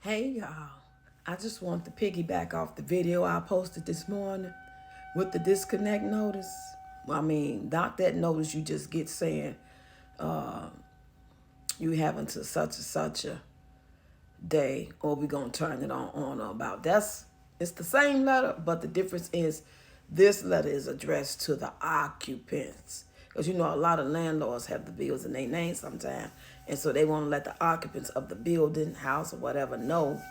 Hey y'all, I just want to piggyback off the video I posted this morning with the disconnect notice. I mean, not that notice you just get saying you having to such and such a day or we gonna turn it on or about. It's the same letter, but the difference is this letter is addressed to the occupants. Because a lot of landlords have the bills in their name sometimes. And so they want to let the occupants of the building, house, or whatever know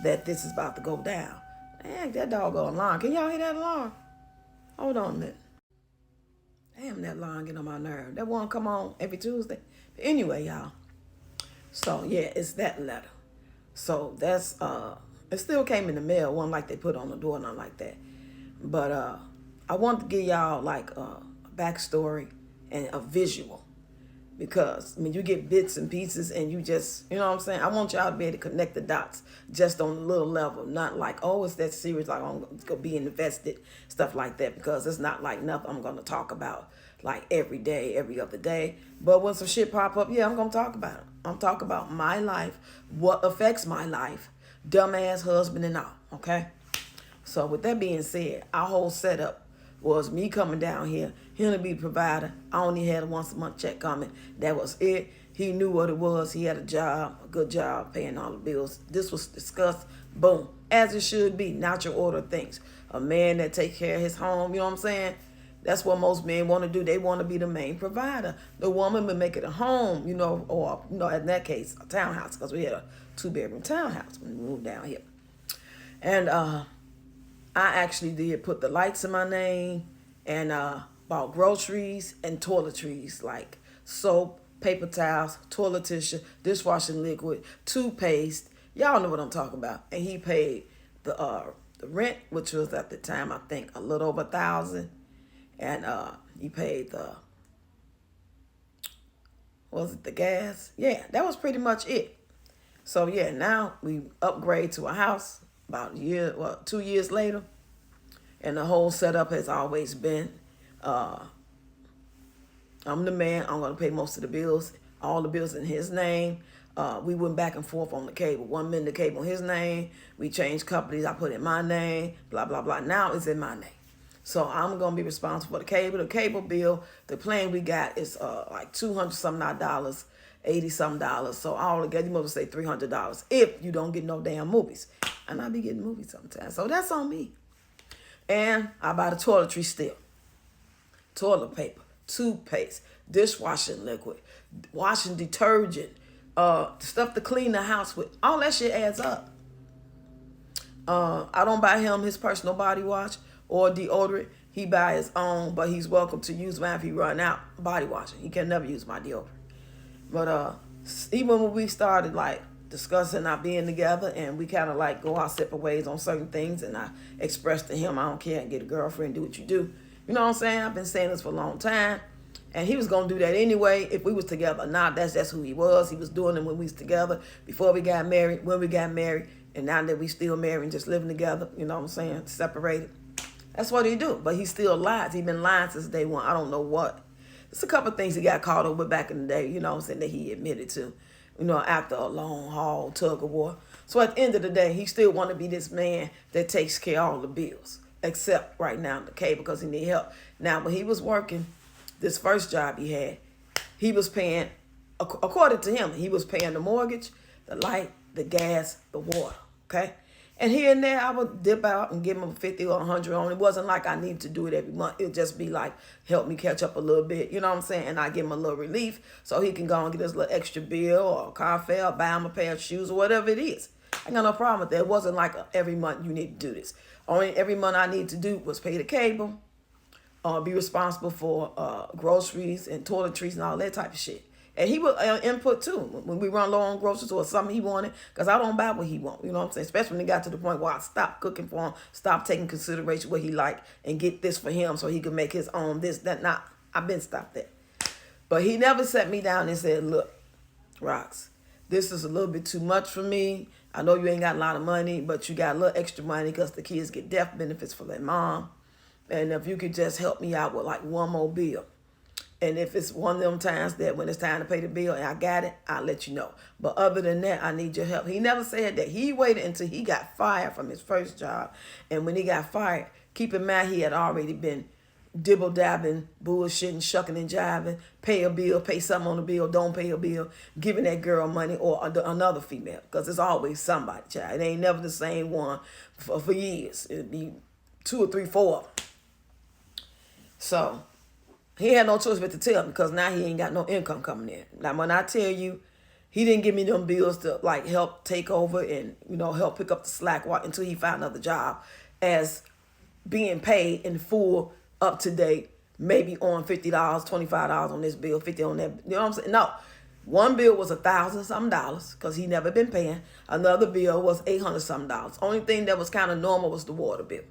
that this is about to go down. Dang, that doggone alarm. Can y'all hear that alarm? Hold on a minute. Damn, that alarm get on my nerve. That one come on every Tuesday. But anyway, y'all. So, yeah, it's that letter. So, it still came in the mail. One like they put on the door, not like that. But I want to give y'all like a backstory and a visual. Because, you get bits and pieces and you just, you know what I'm saying? I want y'all to be able to connect the dots just on a little level. Not like, oh, it's that serious, like I'm going to be invested, stuff like that. Because it's not like nothing I'm going to talk about like every day, every other day. But when some shit pop up, yeah, I'm going to talk about it. I'm talking about my life, what affects my life, dumbass husband and all, okay? So with that being said, our whole setup was me coming down here, him to be provider. I only had a once a month check coming. That was it. He knew what it was. He had a job, a good job, paying all the bills. This was discussed. Boom. As it should be. Natural order of things. A man that take care of his home, you know what I'm saying? That's what most men want to do. They want to be the main provider. The woman would make it a home, or, in that case, a townhouse, because we had a 2-bedroom townhouse when we moved down here. And I actually did put the lights in my name and bought groceries and toiletries like soap, paper towels, toilet tissue, dishwashing liquid, toothpaste. Y'all know what I'm talking about. And he paid the rent, which was at the time I think a little over $1,000, and he paid the gas? Yeah, that was pretty much it. So yeah, now we upgrade to a house about 2 years later. And the whole setup has always been, I'm the man. I'm going to pay most of the bills, all the bills in his name. We went back and forth on the cable. 1 minute the cable in his name. We changed companies. I put it in my name, blah, blah, blah. Now it's in my name. So I'm going to be responsible for the cable. The cable bill, the plan we got is like $200-something odd, $80-something. So all together, you must say $300 if you don't get no damn movies. And I be getting movies sometimes. So that's on me. And I buy the toiletry still. Toilet paper, toothpaste, dishwashing liquid, washing detergent, stuff to clean the house with. All that shit adds up. I don't buy him his personal body wash or deodorant. He buy his own, but he's welcome to use mine if he run out body washing. He can never use my deodorant. But even when we started like discussing not being together and we kind of like go our separate ways on certain things, and I expressed to him, I don't care, get a girlfriend, do what you do. You know what I'm saying? I've been saying this for a long time. And he was going to do that anyway if we was together. Nah, that's just who he was. He was doing it when we was together, before we got married, when we got married, and now that we still married and just living together, you know what I'm saying, separated. That's what he do. But he still lies. He been lying since day one. I don't know what. It's a couple of things he got caught up with back in the day, you know what I'm saying, that he admitted to, after a long haul tug of war. So at the end of the day, he still want to be this man that takes care of all the bills, except right now the cable, because he need help. Now, when he was working, this first job he had, he was paying, according to him, he was paying the mortgage, the light, the gas, the water, okay? And here and there, I would dip out and give him 50 or 100 on. It wasn't like I needed to do it every month. It would just be like, help me catch up a little bit. You know what I'm saying? And I give him a little relief so he can go and get his little extra bill or a car fare or buy him a pair of shoes or whatever it is. I got no problem with that. It wasn't like every month you need to do this. Only every month I need to do was pay the cable, be responsible for groceries and toiletries and all that type of shit. And he would input too when we run low on groceries or something he wanted, because I don't buy what he want. You know what I'm saying? Especially when it got to the point where I stopped cooking for him, stopped taking consideration what he liked, and get this for him so he could make his own this, that, not. I've been stopped that. But he never sat me down and said, look, Rox, this is a little bit too much for me. I know you ain't got a lot of money, but you got a little extra money because the kids get death benefits for their mom. And if you could just help me out with like one more bill. And if it's one of them times that when it's time to pay the bill and I got it, I'll let you know. But other than that, I need your help. He never said that. He waited until he got fired from his first job. And when he got fired, keep in mind he had already been dibble-dabbing, bullshitting, shucking and jiving, pay a bill, pay something on the bill, don't pay a bill, giving that girl money or another female. Because it's always somebody, child. It ain't never the same one for years. It'd be 2 or 3, 4 of them. So he had no choice but to tell me because now he ain't got no income coming in. Now, when I tell you, he didn't give me them bills to like help take over and, help pick up the slack until he found another job as being paid in full, up to date, maybe on $50, $25 on this bill, 50 on that. You know what I'm saying? No. One bill was $1,000-something because he never been paying. Another bill was $800-something. Only thing that was kind of normal was the water bill.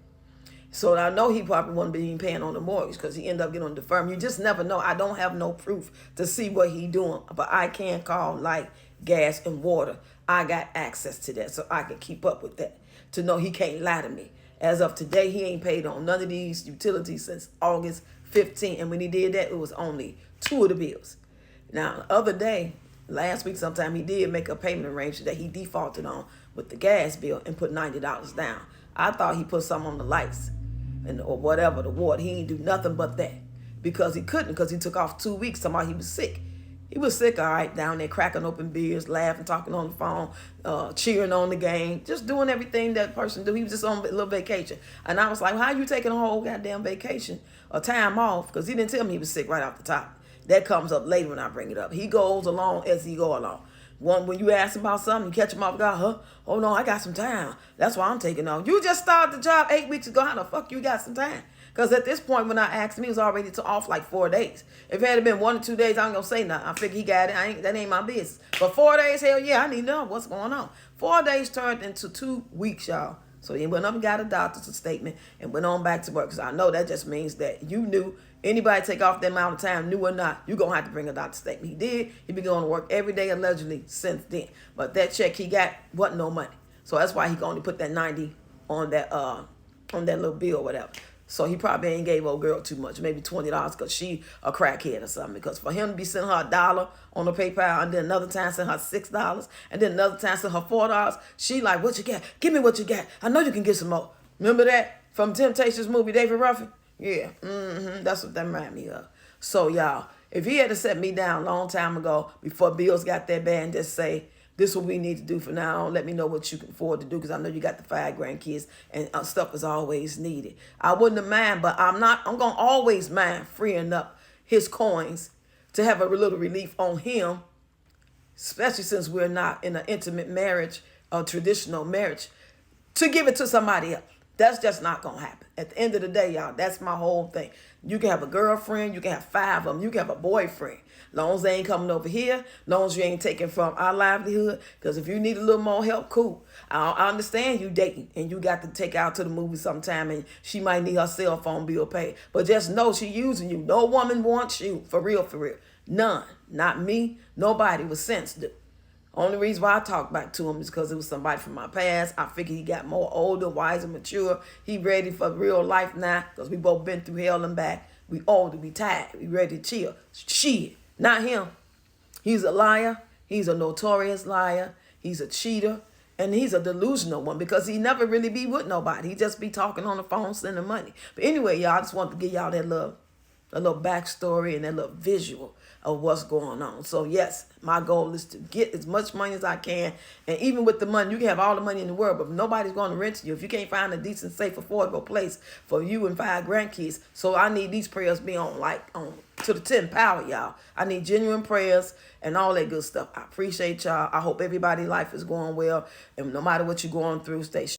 So I know he probably wouldn't be even paying on the mortgage because he ended up getting on the firm. You just never know. I don't have no proof to see what he doing, but I can call light, gas, and water. I got access to that, so I can keep up with that to know he can't lie to me. As of today, he ain't paid on none of these utilities since August 15th, and when he did that, it was only 2 of the bills. Now, the other day, last week sometime, he did make a payment arrangement that he defaulted on with the gas bill and put $90 down. I thought he put some on the lights or whatever, the water. He didn't do nothing but that because he couldn't, because he took off 2 weeks. Somebody, he was sick. He was sick, all right, down there cracking open beers, laughing, talking on the phone, cheering on the game, just doing everything that person do. He was just on a little vacation. And I was like, how you taking a whole goddamn vacation or time off? Because he didn't tell me he was sick right off the top. That comes up later when I bring it up. He goes along as he go along. When you ask him about something, you catch him off guard, huh? Oh, no, I got some time. That's why I'm taking off. You just started the job 8 weeks ago. How the fuck you got some time? Because at this point, when I asked him, he was already off like 4 days. If it had been 1 or 2 days, I ain't going to say nothing. I figure he got it. That ain't my business. But 4 days, hell yeah, I need to know what's going on. 4 days turned into 2 weeks, y'all. So he went up and got a doctor's statement and went on back to work. Because I know that just means that you knew. Anybody take off that amount of time, new or not, you're going to have to bring a doctor's statement. He did. He been going to work every day allegedly since then. But that check he got wasn't no money. So that's why he can only put that 90 on that little bill or whatever. So he probably ain't gave old girl too much, maybe $20 because she a crackhead or something. Because for him to be sending her $1 on the PayPal and then another time send her $6 and then another time send her $4, she like, what you got? Give me what you got. I know you can get some more. Remember that from Temptations movie, David Ruffin? Yeah, that's what that reminded me of. So y'all, if he had to set me down a long time ago before bills got that bad and just say, this is what we need to do for now. Let me know what you can afford to do because I know you got the 5 grandkids and stuff is always needed. I wouldn't have mind, but I'm going to always mind freeing up his coins to have a little relief on him, especially since we're not in an intimate marriage or traditional marriage, to give it to somebody else. That's just not going to happen. At the end of the day, y'all, that's my whole thing. You can have a girlfriend. You can have 5 of them. You can have a boyfriend. Long as they ain't coming over here, long as you ain't taking from our livelihood, because if you need a little more help, cool. I understand you dating and you got to take out to the movie sometime and she might need her cell phone bill paid. But just know she using you. No woman wants you, for real, for real. None. Not me. Nobody with sense do. Only reason why I talk back to him is because it was somebody from my past. I figured he got more older, wiser, mature. He ready for real life now because we both been through hell and back. We older, we tired, we ready to chill. Shit, not him. He's a liar. He's a notorious liar. He's a cheater. And he's a delusional one because he never really be with nobody. He just be talking on the phone, sending money. But anyway, y'all, I just want to give y'all that little backstory and that little visual of what's going on. So yes, my goal is to get as much money as I can. And even with the money, you can have all the money in the world, but nobody's going to rent you if you can't find a decent, safe, affordable place for you and 5 grandkids. So I need these prayers be on to the 10 power, y'all. I need genuine prayers and all that good stuff. I appreciate y'all. I hope everybody's life is going well. And no matter what you're going through, stay